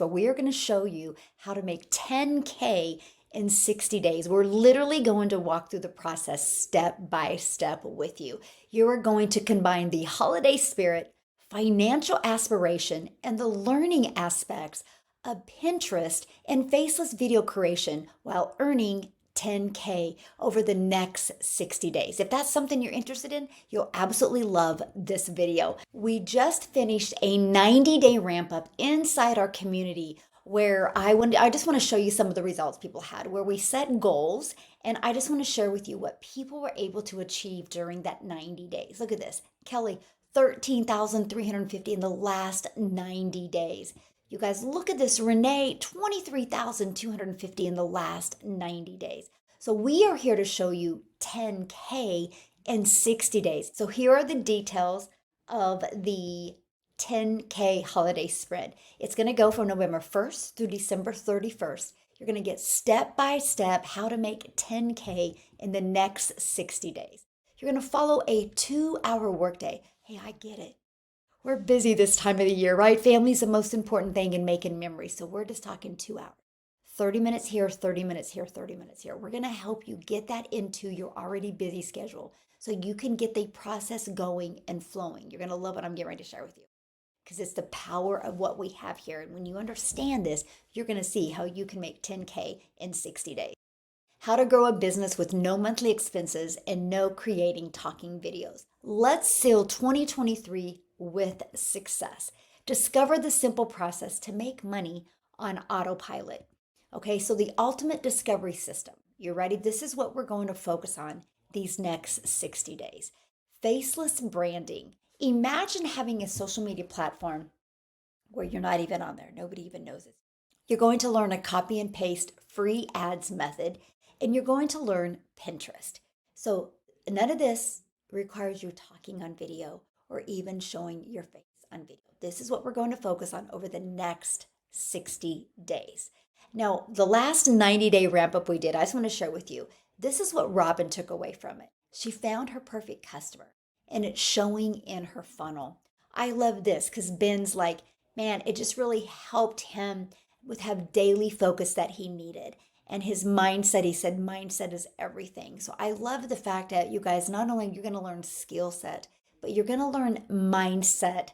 where we are going to show you how to make 10K in 60 days. We're literally going to walk through the process step by step with you. You are going to combine the holiday spirit, financial aspiration, and the learning aspects of Pinterest and faceless video creation while earning 10K over the next 60 days. If that's something you're interested in, you'll absolutely love this video. We just finished a 90-day ramp up inside our community where I just want to show you some of the results people had, where we set goals, and I just want to share with you what people were able to achieve during that 90 days. Look at this. Kelly, 13,350 in the last 90 days. You guys, look at this. Renee, 23,250 in the last 90 days. So we are here to show you 10K in 60 days. So here are the details of the 10K holiday spread. It's going to go from November 1st through December 31st. You're going to get step by step how to make 10K in the next 60 days. You're going to follow a 2-hour workday. Hey, I get it. We're busy this time of the year, right? Family's the most important thing in making memories. So we're just talking 2 hours. 30 minutes here, 30 minutes here, 30 minutes here. We're going to help you get that into your already busy schedule so you can get the process going and flowing. You're going to love what I'm getting ready to share with you because it's the power of what we have here. And when you understand this, you're going to see how you can make 10K in 60 days. How to grow a business with no monthly expenses and no creating talking videos. Let's seal 2023 with success. Discover the simple process to make money on autopilot. Okay, so the ultimate discovery system. You ready? This is what we're going to focus on these next 60 days. Faceless branding. Imagine having a social media platform where you're not even on there. Nobody even knows it. You're going to learn a copy and paste free ads method, and you're going to learn Pinterest. So none of this requires you talking on video or even showing your face on video. This is what we're going to focus on over the next 60 days. Now, the last 90-day ramp up we did, I just want to share with you. This is what Robin took away from it. She found her perfect customer, and it's showing in her funnel. I love this because Ben's like, man, it just really helped him with have daily focus that he needed. And his mindset, he said, mindset is everything. So I love the fact that you guys, not only you're going to learn skill set, but you're going to learn mindset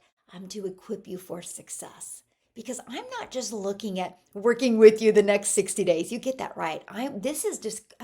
to equip you for success. Because I'm not just looking at working with you the next 60 days. You get that right. This is just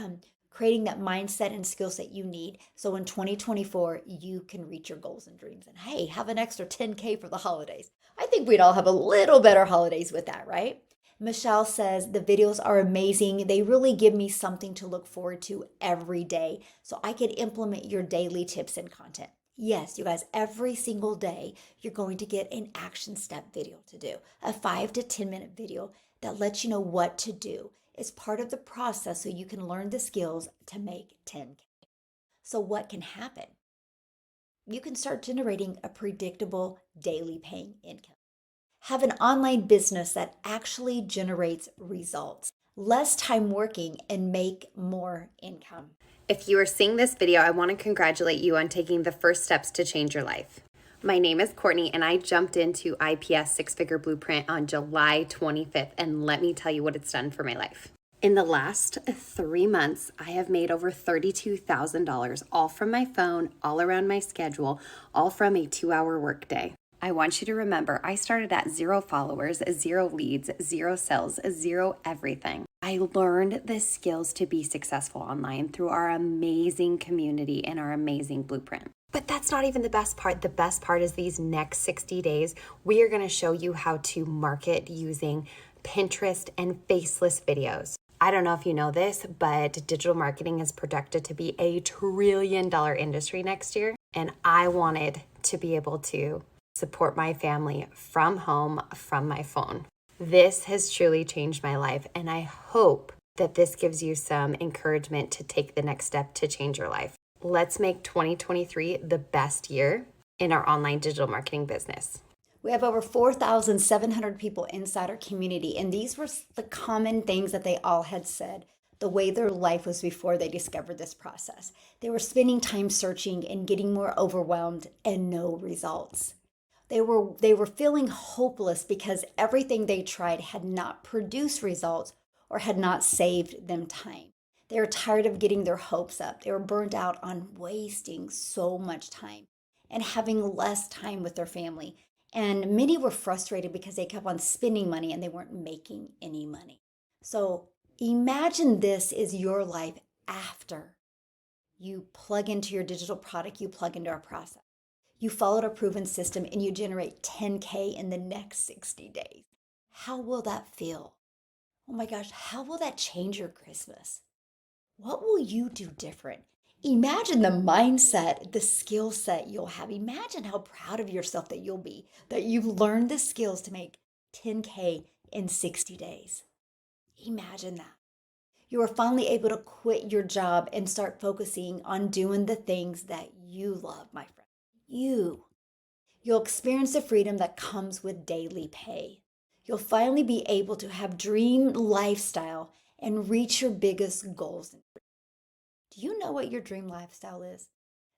creating that mindset and skill set you need. So in 2024, you can reach your goals and dreams. And hey, have an extra 10K for the holidays. I think we'd all have a little better holidays with that, right? Michelle says, the videos are amazing. They really give me something to look forward to every day so I can implement your daily tips and content. Yes, you guys, every single day, you're going to get an action step video to do, a 5 to 10 minute video that lets you know what to do. It's part of the process so you can learn the skills to make 10K. So what can happen? You can start generating a predictable daily paying income. Have an online business that actually generates results, less time working, and make more income. If you are seeing this video, I want to congratulate you on taking the first steps to change your life. My name is Courtney, and I jumped into IPS Six Figure Blueprint on July 25th, and let me tell you what it's done for my life. In the last 3 months, I have made over $32,000, all from my phone, all around my schedule, all from a 2-hour workday. I want you to remember, I started at 0 followers, 0 leads, 0 sales, 0 everything. I learned the skills to be successful online through our amazing community and our amazing blueprint. But that's not even the best part. The best part is these next 60 days, we are going to show you how to market using Pinterest and faceless videos. I don't know if you know this, but digital marketing is projected to be a $1 trillion industry next year. And I wanted to be able to support my family from home, from my phone. This has truly changed my life, and I hope that this gives you some encouragement to take the next step to change your life. Let's make 2023 the best year in our online digital marketing business. We have over 4,700 people inside our community, and these were the common things that they all had said, the way their life was before they discovered this process. They were spending time searching and getting more overwhelmed and no results. They were feeling hopeless because everything they tried had not produced results or had not saved them time. They were tired of getting their hopes up. They were burnt out on wasting so much time and having less time with their family. And many were frustrated because they kept on spending money and they weren't making any money. So imagine this is your life after you plug into your digital product, you plug into our process. You followed a proven system and you generate 10K in the next 60 days. How will that feel? Oh my gosh, how will that change your Christmas? What will you do different? Imagine the mindset, the skill set you'll have. Imagine how proud of yourself that you'll be, that you've learned the skills to make 10K in 60 days. Imagine that. You are finally able to quit your job and start focusing on doing the things that you love, my friend. You'll experience the freedom that comes with daily pay. You'll finally be able to have dream lifestyle and reach your biggest goals. Do you know what your dream lifestyle is?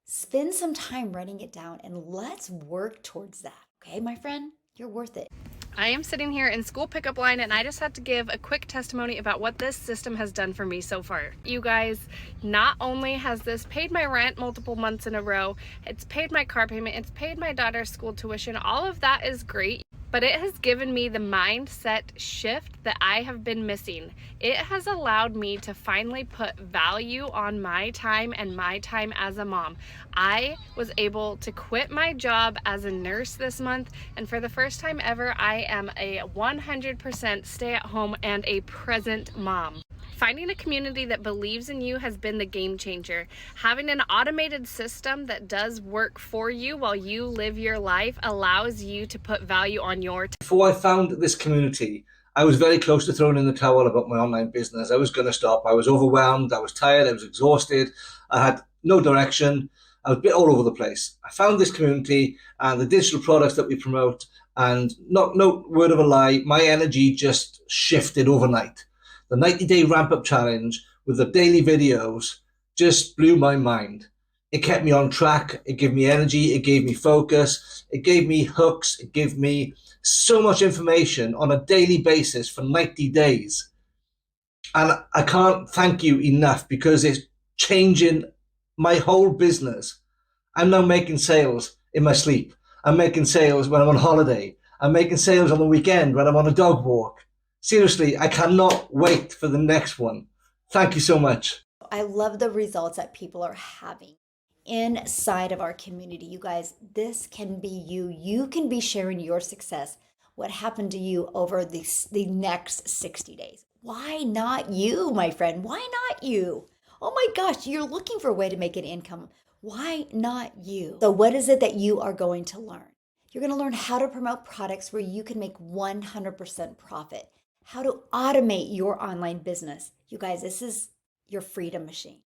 Spend some time writing it down and let's work towards that. Okay, my friend? You're worth it. I am sitting here in school pickup line and I just have to give a quick testimony about what this system has done for me so far. You guys, not only has this paid my rent multiple months in a row, it's paid my car payment, it's paid my daughter's school tuition, all of that is great. But it has given me the mindset shift that I have been missing. It has allowed me to finally put value on my time and my time as a mom. I was able to quit my job as a nurse this month, and for the first time ever, I am a 100% stay-at-home and a present mom. Finding a community that believes in you has been the game changer. Having an automated system that does work for you while you live your life allows you to put value on your time. Before I found this community, I was very close to throwing in the towel about my online business. I was going to stop. I was overwhelmed. I was tired. I was exhausted. I had no direction. I was a bit all over the place. I found this community and the digital products that we promote, and no word of a lie, my energy just shifted overnight. The 90-day ramp-up challenge with the daily videos just blew my mind. It kept me on track. It gave me energy. It gave me focus. It gave me hooks. It gave me so much information on a daily basis for 90 days. And I can't thank you enough because it's changing my whole business. I'm now making sales in my sleep. I'm making sales when I'm on holiday. I'm making sales on the weekend when I'm on a dog walk. Seriously, I cannot wait for the next one. Thank you so much. I love the results that people are having inside of our community. You guys, this can be you. You can be sharing your success, what happened to you over the next 60 days. Why not you, my friend? Why not you? Oh my gosh, you're looking for a way to make an income. Why not you? So what is it that you are going to learn? You're going to learn how to promote products where you can make 100% profit, how to automate your online business. You guys, this is your freedom machine.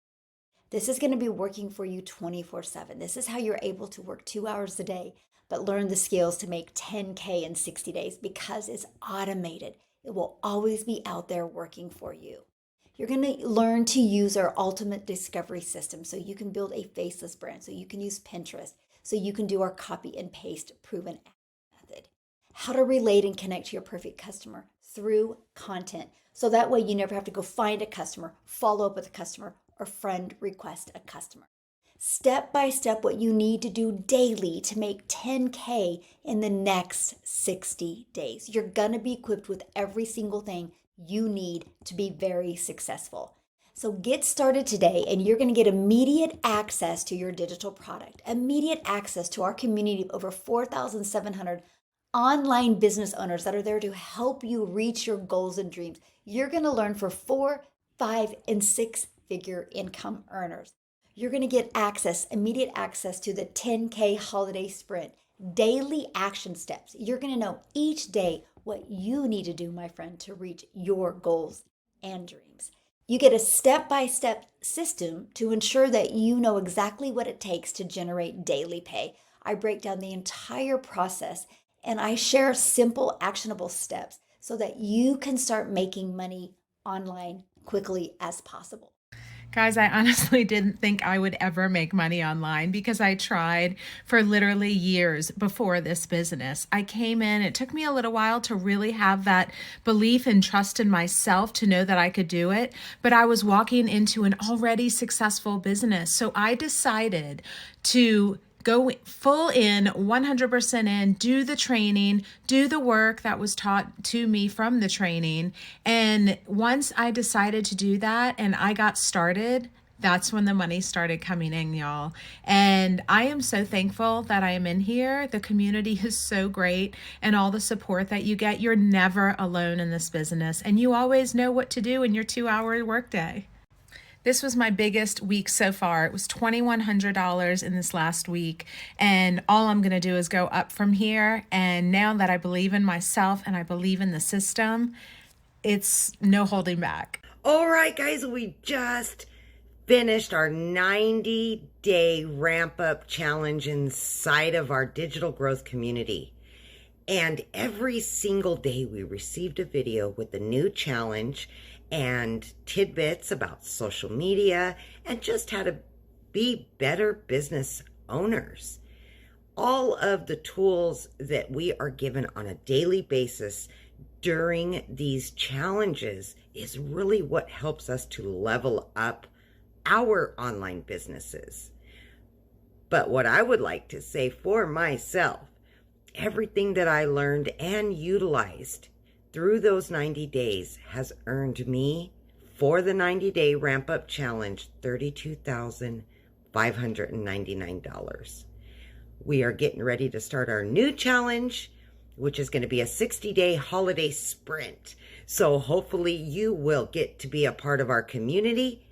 This is going to be working for you 24/7. This is how you're able to work 2 hours a day, but learn the skills to make 10K in 60 days because it's automated. It will always be out there working for you. You're going to learn to use our ultimate discovery system so you can build a faceless brand, so you can use Pinterest, so you can do our copy and paste proven method. How to relate and connect to your perfect customer through content. So that way you never have to go find a customer, follow up with a customer, or friend request a customer. Step by step what you need to do daily to make 10K in the next 60 days. You're gonna be equipped with every single thing you need to be very successful. So get started today and you're gonna get immediate access to your digital product, immediate access to our community of over 4,700 online business owners that are there to help you reach your goals and dreams. You're gonna learn for 4, 5, and 6-figure income earners. You're gonna get access, immediate access to the 10K holiday sprint, daily action steps. You're gonna know each day what you need to do, my friend, to reach your goals and dreams. You get a step-by-step system to ensure that you know exactly what it takes to generate daily pay. I break down the entire process and I share simple, actionable steps so that you can start making money online quickly as possible. Guys, I honestly didn't think I would ever make money online because I tried for literally years before this business. I came in, it took me a little while to really have that belief and trust in myself to know that I could do it, but I was walking into an already successful business. So I decided to go full in, 100% in, do the training, do the work that was taught to me from the training. And once I decided to do that and I got started, that's when the money started coming in, y'all. And I am so thankful that I am in here. The community is so great and all the support that you get. You're never alone in this business and you always know what to do in your 2-hour workday. This was my biggest week so far. It was $2,100 in this last week. And all I'm going to do is go up from here. And now that I believe in myself and I believe in the system, it's no holding back. All right, guys, we just finished our 90-day ramp-up challenge inside of our digital growth community. And every single day we received a video with a new challenge and tidbits about social media and just how to be better business owners. All of the tools that we are given on a daily basis during these challenges is really what helps us to level up our online businesses. But what I would like to say for myself, everything that I learned and utilized through those 90 days has earned me, for the 90-day ramp-up challenge, $32,599. We are getting ready to start our new challenge, which is going to be a 60-day holiday sprint. So hopefully you will get to be a part of our community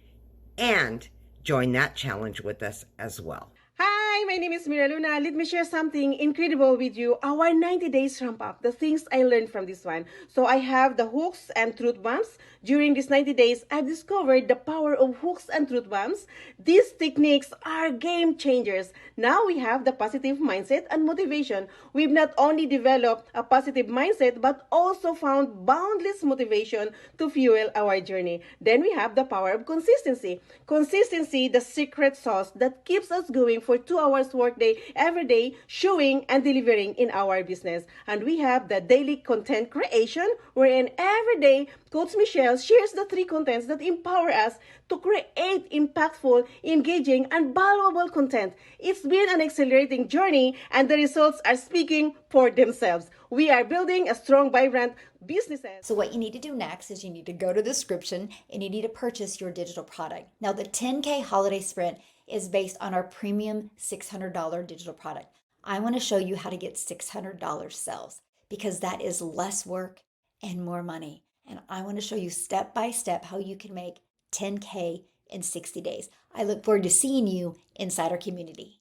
and join that challenge with us as well. Hi, my name is Mira Luna. Let me share something incredible with you. Our 90 days ramp up, the things I learned from this one. So I have the hooks and truth bombs. During these 90 days, I've discovered the power of hooks and truth bombs. These techniques are game changers. Now we have the positive mindset and motivation. We've not only developed a positive mindset, but also found boundless motivation to fuel our journey. Then we have the power of consistency. Consistency, the secret sauce that keeps us going for 2 hours workday every day, showing and delivering in our business. And we have the daily content creation, wherein every day Coach Michelle shares the 3 contents that empower us to create impactful, engaging, and valuable content. It's been an accelerating journey, and the results are speaking for themselves. We are building a strong, vibrant businesses. So what you need to do next is you need to go to the description and you need to purchase your digital product. Now the 10K holiday sprint is based on our premium $600 digital product. I want to show you how to get $600 sales because that is less work and more money. And I want to show you step by step how you can make 10K in 60 days. I look forward to seeing you inside our community.